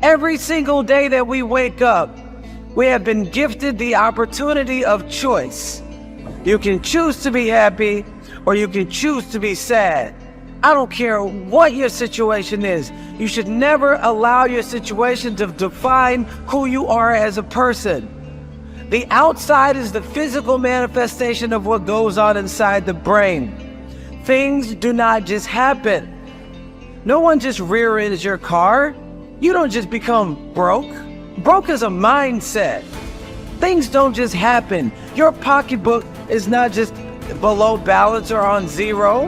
Every single day that we wake up, we have been gifted the opportunity of choice. You can choose to be happy or you can choose to be sad. I don't care what your situation is. You should never allow your situation to define who you are as a person. The outside is the physical manifestation of what goes on inside the brain. Things do not just happen. No one just rear-ends your car. You don't just become broke. Broke is a mindset. Things don't just happen. Your pocketbook is not just below balance or on zero.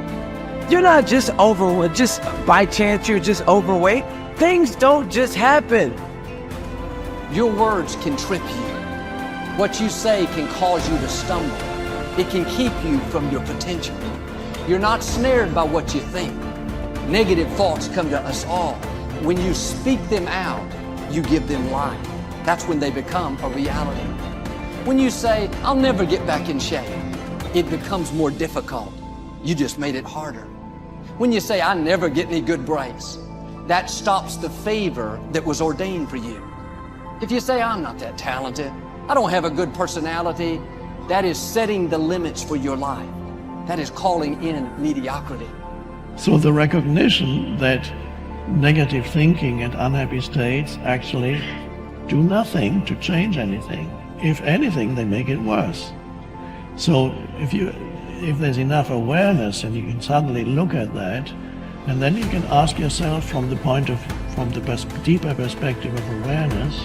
You're not just overweight, just by chance you're just overweight. Things don't just happen. Your words can trip you. What you say can cause you to stumble. It can keep you from your potential. You're not snared by what you think. Negative thoughts come to us all. When you speak them out, you give them life. That's when they become a reality. When you say, I'll never get back in shape, it becomes more difficult. You just made it harder. When you say, I never get any good breaks, that stops the favor that was ordained for you. If you say, I'm not that talented, I don't have a good personality, that is setting the limits for your life. That is calling in mediocrity. So the recognition that negative thinking and unhappy states actually do nothing to change anything. If anything, they make it worse. So if there's enough awareness and you can suddenly look at that, and then you can ask yourself from the deeper perspective of awareness,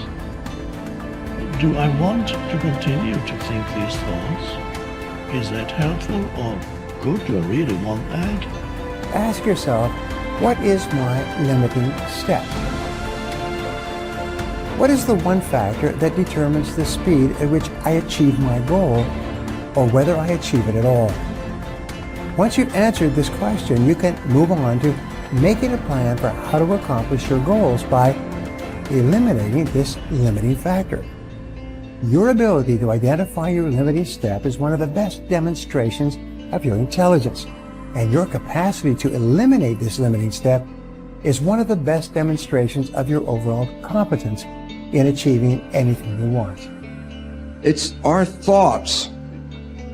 do I want to continue to think these thoughts? Is that helpful or good? Do I really want that? Ask yourself, what is my limiting step? What is the one factor that determines the speed at which I achieve my goal, or whether I achieve it at all? Once you've answered this question, you can move on to making a plan for how to accomplish your goals by eliminating this limiting factor. Your ability to identify your limiting step is one of the best demonstrations of your intelligence, and your capacity to eliminate this limiting step is one of the best demonstrations of your overall competence in achieving anything you want. It's our thoughts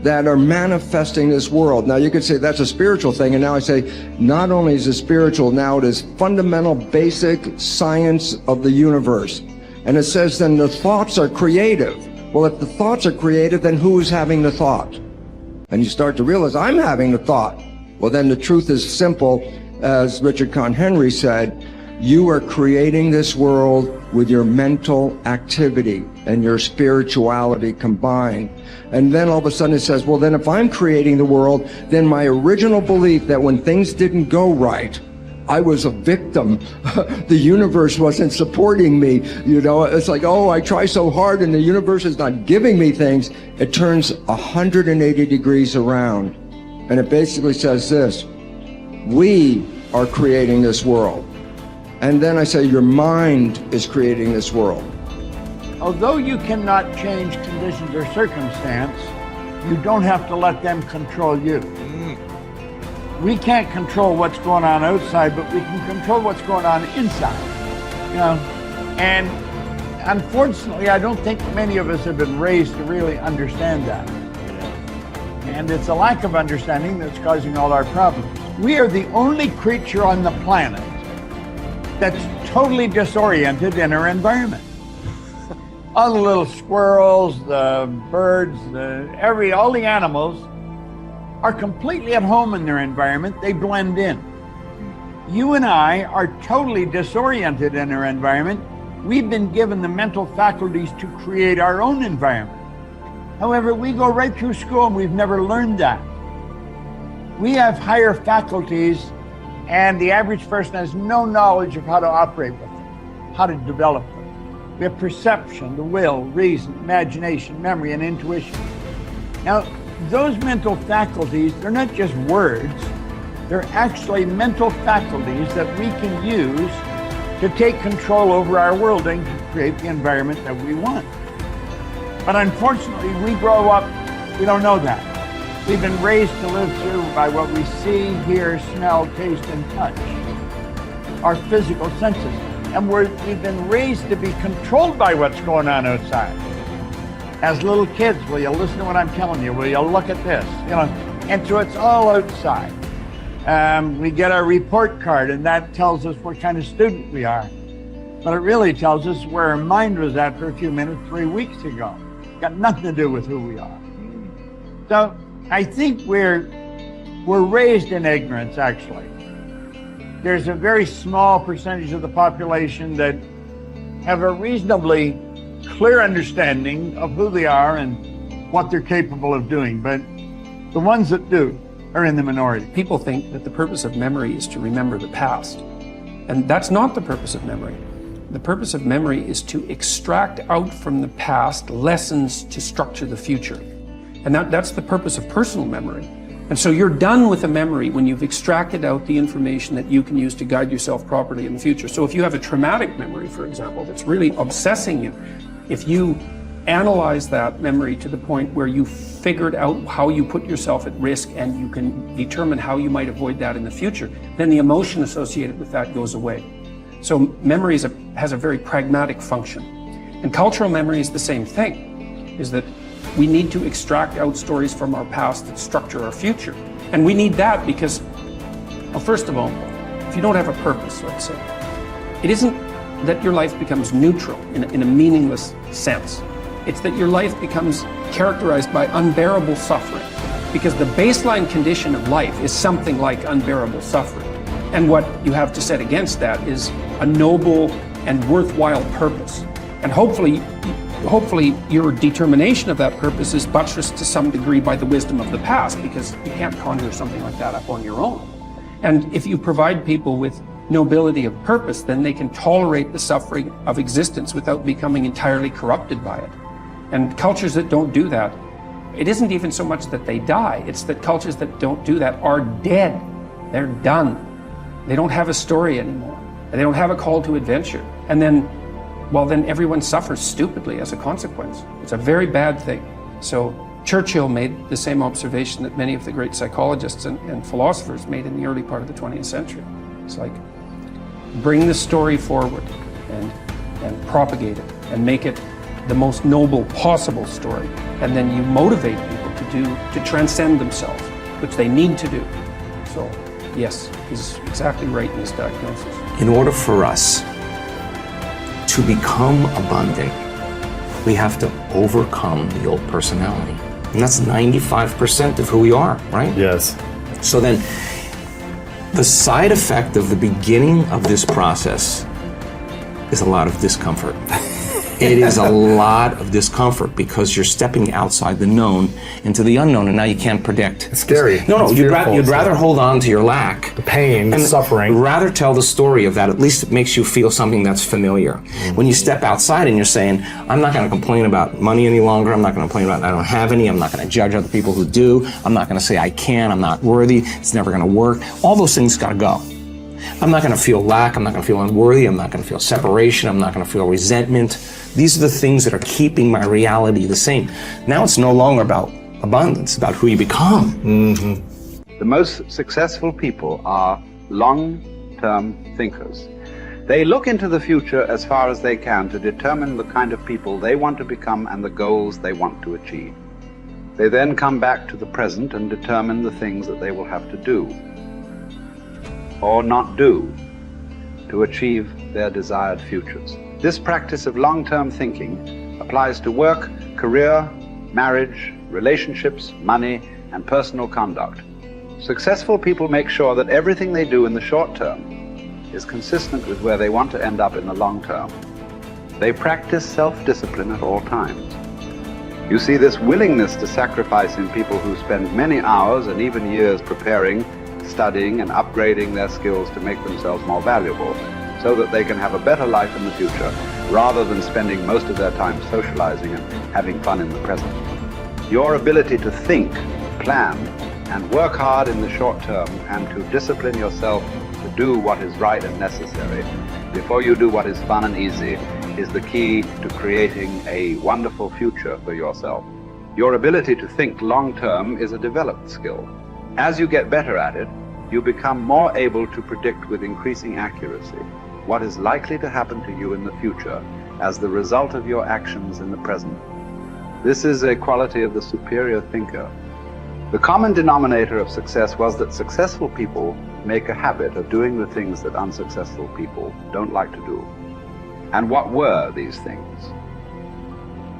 that are manifesting this world. Now you could say that's a spiritual thing, and now I say not only is it spiritual, now it is fundamental basic science of the universe. And it says then the thoughts are creative. Well, if the thoughts are creative, then who is having the thought? And you start to realize, I'm having the thought. Well, then the truth is simple. As Richard Conn Henry said, you are creating this world with your mental activity and your spirituality combined. And then all of a sudden it says, well, then if I'm creating the world, then my original belief that when things didn't go right, I was a victim. The universe wasn't supporting me. You know, it's like, oh, I try so hard and the universe is not giving me things. It turns 180 degrees around. And it basically says this: we are creating this world. And then I say your mind is creating this world. Although you cannot change conditions or circumstance, you don't have to let them control you. We can't control what's going on outside, but we can control what's going on inside. You know, and unfortunately, I don't think many of us have been raised to really understand that. And it's a lack of understanding that's causing all our problems. We are the only creature on the planet that's totally disoriented in our environment. All the little squirrels, the birds, all the animals are completely at home in their environment. They blend in. You and I are totally disoriented in our environment. We've been given the mental faculties to create our own environment. However, we go right through school and we've never learned that. We have higher faculties, and the average person has no knowledge of how to operate with them, how to develop them. We have perception, the will, reason, imagination, memory, and intuition. Now, those mental faculties, they're not just words, they're actually mental faculties that we can use to take control over our world and to create the environment that we want. But unfortunately, we grow up, we don't know that. We've been raised to live through by what we see, hear, smell, taste, and touch. Our physical senses. And we've been raised to be controlled by what's going on outside. As little kids, will you listen to what I'm telling you? Will you look at this? You know, and so it's all outside. We get our report card, and that tells us what kind of student we are. But it really tells us where our mind was at for a few minutes 3 weeks ago. Got nothing to do with who we are. So I think we're raised in ignorance, actually. There's a very small percentage of the population that have a reasonably clear understanding of who they are and what they're capable of doing, but the ones that do are in the minority. People think that the purpose of memory is to remember the past, and that's not the purpose of memory. The purpose of memory is to extract out from the past lessons to structure the future, and that's the purpose of personal memory. And so you're done with a memory when you've extracted out the information that you can use to guide yourself properly in the future. So if you have a traumatic memory, for example, that's really obsessing you, if you analyze that memory to the point where you figured out how you put yourself at risk and you can determine how you might avoid that in the future, then the emotion associated with that goes away. So memory has a very pragmatic function. And cultural memory is the same thing, is that we need to extract out stories from our past that structure our future. And we need that because, well, first of all, if you don't have a purpose, let's say, it isn't that your life becomes neutral in a meaningless sense. It's that your life becomes characterized by unbearable suffering, because the baseline condition of life is something like unbearable suffering. And what you have to set against that is a noble and worthwhile purpose. And hopefully your determination of that purpose is buttressed to some degree by the wisdom of the past, because you can't conjure something like that up on your own. And if you provide people with nobility of purpose, then they can tolerate the suffering of existence without becoming entirely corrupted by it. And cultures that don't do that, it isn't even so much that they die, it's that cultures that don't do that are dead. They're done. They don't have a story anymore. They don't have a call to adventure. And then, well, then everyone suffers stupidly as a consequence. It's a very bad thing. So Churchill made the same observation that many of the great psychologists and philosophers made in the early part of the 20th century. It's like, bring the story forward and propagate it and make it the most noble possible story. And then you motivate people to transcend themselves, which they need to do. So yes, he's exactly right in his diagnosis. In order for us to become abundant, we have to overcome the old personality. And that's 95% of who we are, right? Yes. So then, the side effect of the beginning of this process is a lot of discomfort. It is a lot of discomfort because you're stepping outside the known into the unknown, and now you can't predict. It's scary. No, you'd rather hold on to your lack. The pain, the suffering. Rather tell the story of that. At least it makes you feel something that's familiar. Mm-hmm. When you step outside and you're saying, I'm not going to complain about money any longer. I'm not going to complain about I don't have any. I'm not going to judge other people who do. I'm not going to say I can. I'm not worthy. It's never going to work. All those things got to go. I'm not going to feel lack. I'm not going to feel unworthy. I'm not going to feel separation. I'm not going to feel resentment. These are the things that are keeping my reality the same. Now it's no longer about abundance, about who you become. Mm-hmm. The most successful people are long-term thinkers. They look into the future as far as they can to determine the kind of people they want to become and the goals they want to achieve. They then come back to the present and determine the things that they will have to do or not do to achieve their desired futures. This practice of long-term thinking applies to work, career, marriage, relationships, money, and personal conduct. Successful people make sure that everything they do in the short term is consistent with where they want to end up in the long term. They practice self-discipline at all times. You see this willingness to sacrifice in people who spend many hours and even years preparing, studying, and upgrading their skills to make themselves more valuable so that they can have a better life in the future rather than spending most of their time socializing and having fun in the present. Your ability to think, plan, and work hard in the short term and to discipline yourself to do what is right and necessary before you do what is fun and easy is the key to creating a wonderful future for yourself. Your ability to think long term is a developed skill. As you get better at it, you become more able to predict with increasing accuracy. what is likely to happen to you in the future as the result of your actions in the present. This is a quality of the superior thinker. The common denominator of success was that successful people make a habit of doing the things that unsuccessful people don't like to do. And what were these things?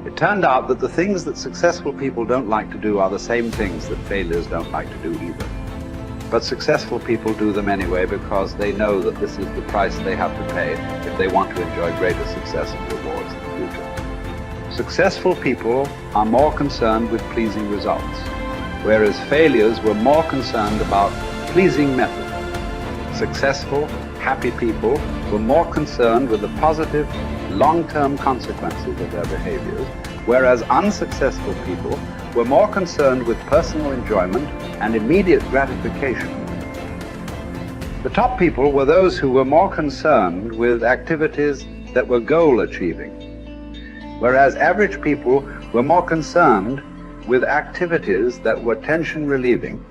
It turned out that the things that successful people don't like to do are the same things that failures don't like to do either. But successful people do them anyway because they know that this is the price they have to pay if they want to enjoy greater success and rewards in the future. Successful people are more concerned with pleasing results, whereas failures were more concerned about pleasing method. Successful, happy people were more concerned with the positive, long-term consequences of their behaviors, whereas unsuccessful people were more concerned with personal enjoyment and immediate gratification. The top people were those who were more concerned with activities that were goal-achieving, whereas average people were more concerned with activities that were tension-relieving